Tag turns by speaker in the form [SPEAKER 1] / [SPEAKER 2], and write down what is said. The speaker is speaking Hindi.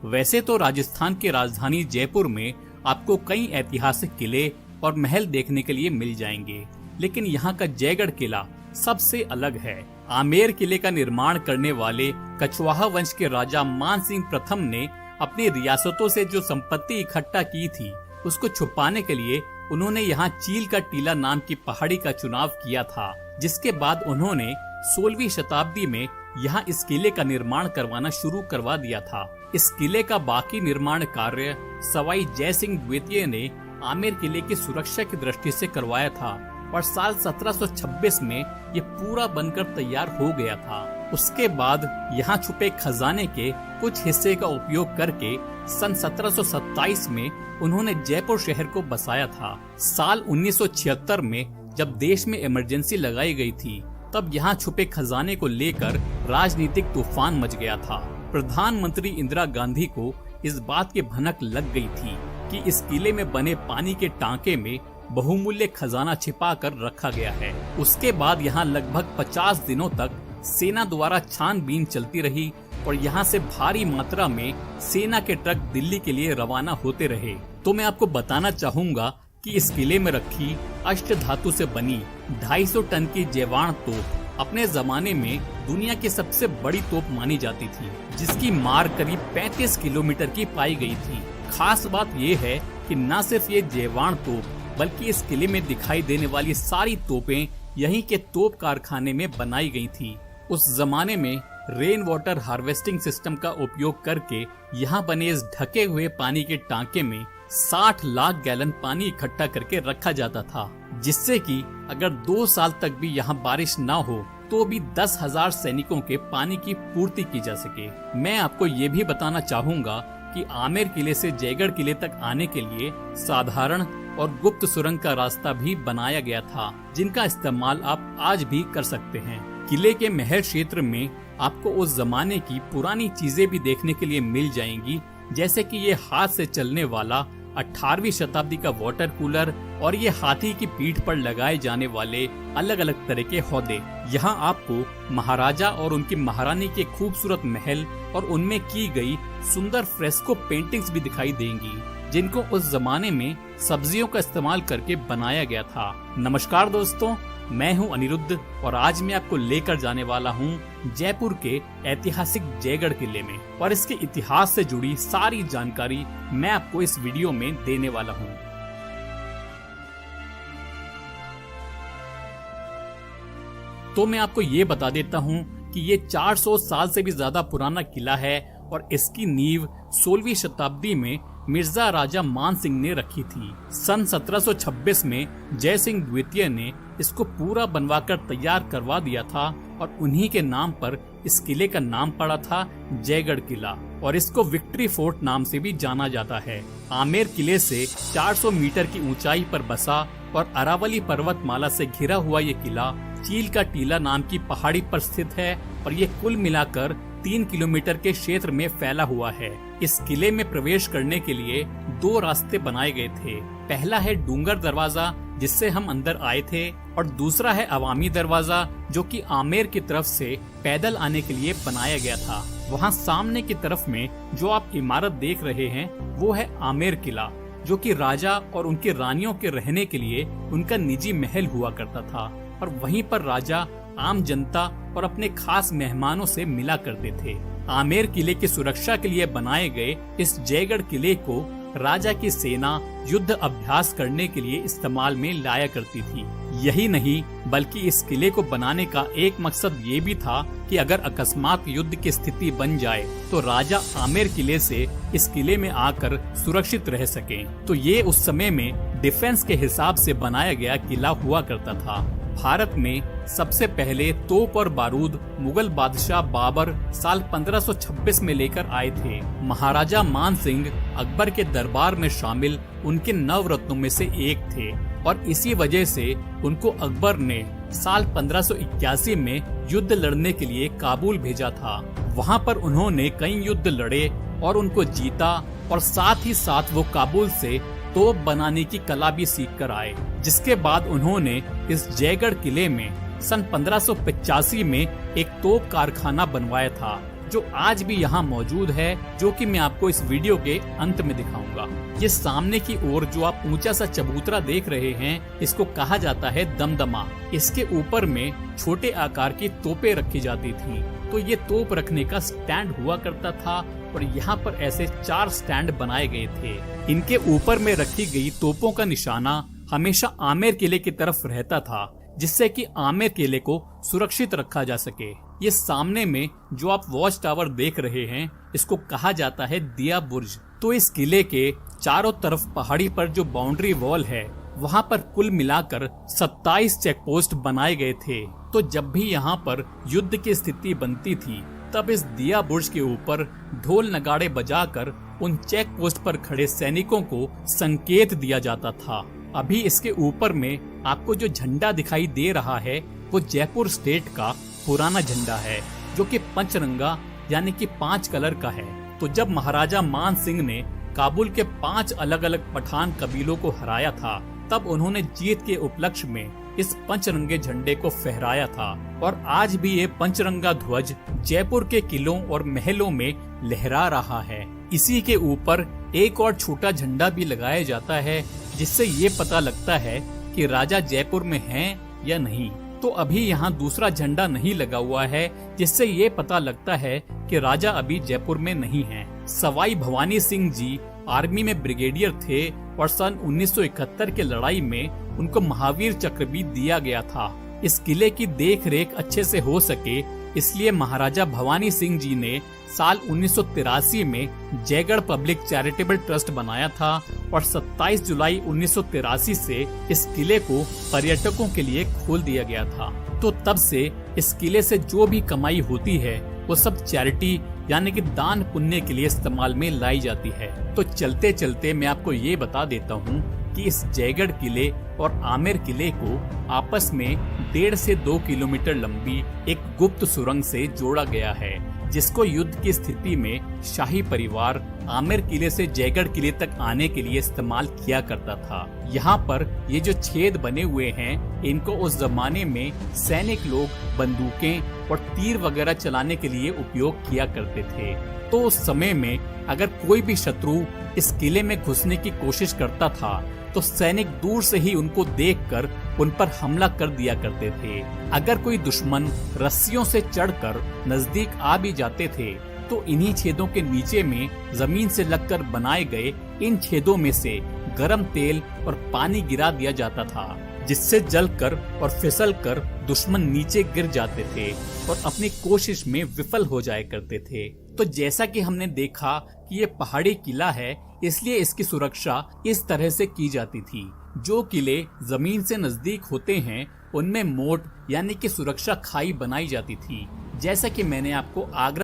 [SPEAKER 1] वैसे तो राजस्थान की राजधानी जयपुर में आपको कई ऐतिहासिक किले और महल देखने के लिए मिल जाएंगे, लेकिन यहाँ का जयगढ़ किला सबसे अलग है। आमेर किले का निर्माण करने वाले कछवाहा वंश के राजा मान सिंह प्रथम ने अपनी रियासतों से जो संपत्ति इकट्ठा की थी, उसको छुपाने के लिए उन्होंने यहाँ चील का टीला नाम की पहाड़ी का चुनाव किया था, जिसके बाद उन्होंने 16वीं शताब्दी में यहाँ इस किले का निर्माण करवाना शुरू करवा दिया था। इस किले का बाकी निर्माण कार्य सवाई जय सिंह द्वितीय ने आमेर किले की सुरक्षा की दृष्टि से करवाया था और साल 1726 में ये पूरा बनकर तैयार हो गया था। उसके बाद यहाँ छुपे खजाने के कुछ हिस्से का उपयोग करके सन 1727 में उन्होंने जयपुर शहर को बसाया था। साल 1976 में जब देश में इमरजेंसी लगाई गई थी, तब यहाँ छुपे खजाने को लेकर राजनीतिक तूफान मच गया था। प्रधानमंत्री इंदिरा गांधी को इस बात की भनक लग गई थी कि इस किले में बने पानी के टांके में बहुमूल्य खजाना छिपा कर रखा गया है। उसके बाद यहाँ लगभग 50 दिनों तक सेना द्वारा छानबीन चलती रही और यहाँ से भारी मात्रा में सेना के ट्रक दिल्ली के लिए रवाना होते रहे। तो मैं आपको बताना चाहूँगा कि इस किले में रखी अष्ट धातु से बनी 250 टन की जयवाण तोप अपने जमाने में दुनिया की सबसे बड़ी तोप मानी जाती थी, जिसकी मार करीब 35 किलोमीटर की पाई गई थी। खास बात ये है कि न सिर्फ ये जयवाण तोप, बल्कि इस किले में दिखाई देने वाली सारी तोपें यहीं के तोप कारखाने में बनाई गई थी। उस जमाने में रेन वाटर हार्वेस्टिंग सिस्टम का उपयोग करके यहाँ बने इस ढके हुए पानी के टांके में 60 लाख गैलन पानी इकट्ठा करके रखा जाता था, जिससे कि अगर 2 साल तक भी यहाँ बारिश न हो तो भी 10,000 सैनिकों के पानी की पूर्ति की जा सके। मैं आपको ये भी बताना चाहूँगा कि आमेर किले से जयगढ़ किले तक आने के लिए साधारण और गुप्त सुरंग का रास्ता भी बनाया गया था, जिनका इस्तेमाल आप आज भी कर सकते हैं। किले के महल क्षेत्र में आपको उस जमाने की पुरानी चीजें भी देखने के लिए मिल जाएंगी, जैसे कि ये हाथ से चलने वाला 18वीं शताब्दी का वाटर कूलर और ये हाथी की पीठ पर लगाए जाने वाले अलग अलग तरह के हौदे। यहाँ आपको महाराजा और उनकी महारानी के खूबसूरत महल और उनमें की गई सुंदर फ्रेस्को पेंटिंग्स भी दिखाई देंगी, जिनको उस जमाने में सब्जियों का इस्तेमाल करके बनाया गया था। नमस्कार दोस्तों, मैं हूं अनिरुद्ध और आज मैं आपको लेकर जाने वाला हूं जयपुर के ऐतिहासिक जयगढ़ किले में, और इसके इतिहास से जुड़ी सारी जानकारी मैं आपको इस वीडियो में देने वाला हूं। तो मैं आपको ये बता देता हूं कि ये 400 साल से भी ज्यादा पुराना किला है और इसकी नींव 16वीं शताब्दी में मिर्जा राजा मान सिंह ने रखी थी। सन 1726 में जय सिंह द्वितीय ने इसको पूरा बनवाकर तैयार करवा दिया था और उन्हीं के नाम पर इस किले का नाम पड़ा था जयगढ़ किला, और इसको विक्ट्री फोर्ट नाम से भी जाना जाता है। आमेर किले से 400 मीटर की ऊंचाई पर बसा और अरावली पर्वतमाला से घिरा हुआ ये किला चील का टीला नाम की पहाड़ी पर स्थित है और ये कुल मिलाकर 3 किलोमीटर के क्षेत्र में फैला हुआ है। इस किले में प्रवेश करने के लिए 2 रास्ते बनाए गए थे। पहला है डूंगर दरवाजा, जिससे हम अंदर आए थे, और दूसरा है अवामी दरवाजा, जो कि आमेर की तरफ से पैदल आने के लिए बनाया गया था। वहाँ सामने की तरफ में जो आप इमारत देख रहे हैं वो है आमेर किला, जो कि राजा और उनकी रानियों के रहने के लिए उनका निजी महल हुआ करता था, और वहीं पर राजा आम जनता और अपने खास मेहमानों से मिला करते थे। आमेर किले की सुरक्षा के लिए बनाए गए इस जयगढ़ किले को राजा की सेना युद्ध अभ्यास करने के लिए इस्तेमाल में लाया करती थी। यही नहीं, बल्कि इस किले को बनाने का एक मकसद ये भी था कि अगर अकस्मात युद्ध की स्थिति बन जाए तो राजा आमेर किले से इस किले में आकर सुरक्षित रह सकें। तो ये उस समय में डिफेंस के हिसाब से बनाया गया किला हुआ करता था। भारत में सबसे पहले तोप और बारूद मुगल बादशाह बाबर साल 1526 में लेकर आए थे। महाराजा मान सिंह अकबर के दरबार में शामिल उनके 9 रत्नों में से एक थे, और इसी वजह से उनको अकबर ने साल 1581 में युद्ध लड़ने के लिए काबुल भेजा था। वहां पर उन्होंने कई युद्ध लड़े और उनको जीता, और साथ ही साथ वो काबुल से तोप बनाने की कला भी सीख कर आए। जिसके बाद उन्होंने इस जयगढ़ किले में सन 1585 में एक तोप कारखाना बनवाया था, जो आज भी यहाँ मौजूद है, जो कि मैं आपको इस वीडियो के अंत में दिखाऊंगा। ये सामने की ओर जो आप ऊंचा सा चबूतरा देख रहे हैं, इसको कहा जाता है दमदमा। इसके ऊपर में छोटे आकार की तोपें रखी जाती थी। तो ये तोप रखने का स्टैंड हुआ करता था और यहाँ पर ऐसे 4 स्टैंड बनाए गए थे। इनके ऊपर में रखी गई तोपों का निशाना हमेशा आमेर किले की तरफ रहता था, जिससे कि आमेर किले को सुरक्षित रखा जा सके। ये सामने में जो आप वॉच टावर देख रहे हैं, इसको कहा जाता है दिया बुर्ज। तो इस किले के चारों तरफ पहाड़ी पर जो बाउंड्री वॉल है, वहाँ पर कुल मिलाकर 27 चेक पोस्ट बनाए गए थे। तो जब भी यहाँ पर युद्ध की स्थिति बनती थी, तब इस दिया बुर्ज के ऊपर ढोल नगाड़े बजाकर उन चेक पोस्ट पर खड़े सैनिकों को संकेत दिया जाता था। अभी इसके ऊपर में आपको जो झंडा दिखाई दे रहा है, वो जयपुर स्टेट का पुराना झंडा है, जो कि पंचरंगा यानी कि 5 कलर का है। तो जब महाराजा मान सिंह ने काबुल के 5 अलग अलग पठान कबीलों को हराया था, तब उन्होंने जीत के उपलक्ष्य में इस पंचरंगे झंडे को फहराया था। और आज भी ये पंचरंगा ध्वज जयपुर के किलों और महलों में लहरा रहा है। इसी के ऊपर एक और छोटा झंडा भी लगाया जाता है, जिससे ये पता लगता है कि राजा जयपुर में हैं या नहीं। तो अभी यहाँ दूसरा झंडा नहीं लगा हुआ है, जिससे ये पता लगता है कि राजा अभी जयपुर में नहीं हैं। सवाई भवानी सिंह जी आर्मी में ब्रिगेडियर थे और सन 1971 के लड़ाई में उनको महावीर चक्र भी दिया गया था। इस किले की देख रेख अच्छे से हो सके, इसलिए महाराजा भवानी सिंह जी ने साल 1983 में जयगढ़ पब्लिक चैरिटेबल ट्रस्ट बनाया था और 27 जुलाई 1983 से इस किले को पर्यटकों के लिए खोल दिया गया था। तो तब से इस किले से जो भी कमाई होती है, वो सब चैरिटी यानी कि दान पुण्य के लिए इस्तेमाल में लाई जाती है। तो चलते चलते मैं आपको ये बता देता हूँ कि इस जयगढ़ किले और आमेर किले को आपस में 1.5 से 2 किलोमीटर लंबी एक गुप्त सुरंग से जोड़ा गया है, जिसको युद्ध की स्थिति में शाही परिवार आमेर किले से जयगढ़ किले तक आने के लिए इस्तेमाल किया करता था। यहाँ पर ये जो छेद बने हुए हैं, इनको उस जमाने में सैनिक लोग बंदूकें और तीर वगैरह चलाने के लिए उपयोग किया करते थे। तो उस समय में अगर कोई भी शत्रु इस किले में घुसने की कोशिश करता था, तो सैनिक दूर से ही उनको देखकर उन पर हमला कर दिया करते थे। अगर कोई दुश्मन रस्सियों से चढ़कर नजदीक आ भी जाते थे, तो इन्हीं छेदों के नीचे में जमीन से लगकर बनाए गए इन छेदों में से गर्म तेल और पानी गिरा दिया जाता था, जिससे जलकर और फिसलकर दुश्मन नीचे गिर जाते थे और अपनी कोशिश में विफल हो जाया करते थे। तो जैसा कि हमने देखा कि ये पहाड़ी किला है, इसलिए इसकी सुरक्षा इस तरह से की जाती थी। जो किले जमीन से नजदीक होते हैं, उनमें मोट यानी कि सुरक्षा खाई बनाई जाती थी। जैसा कि मैंने आपको आगरा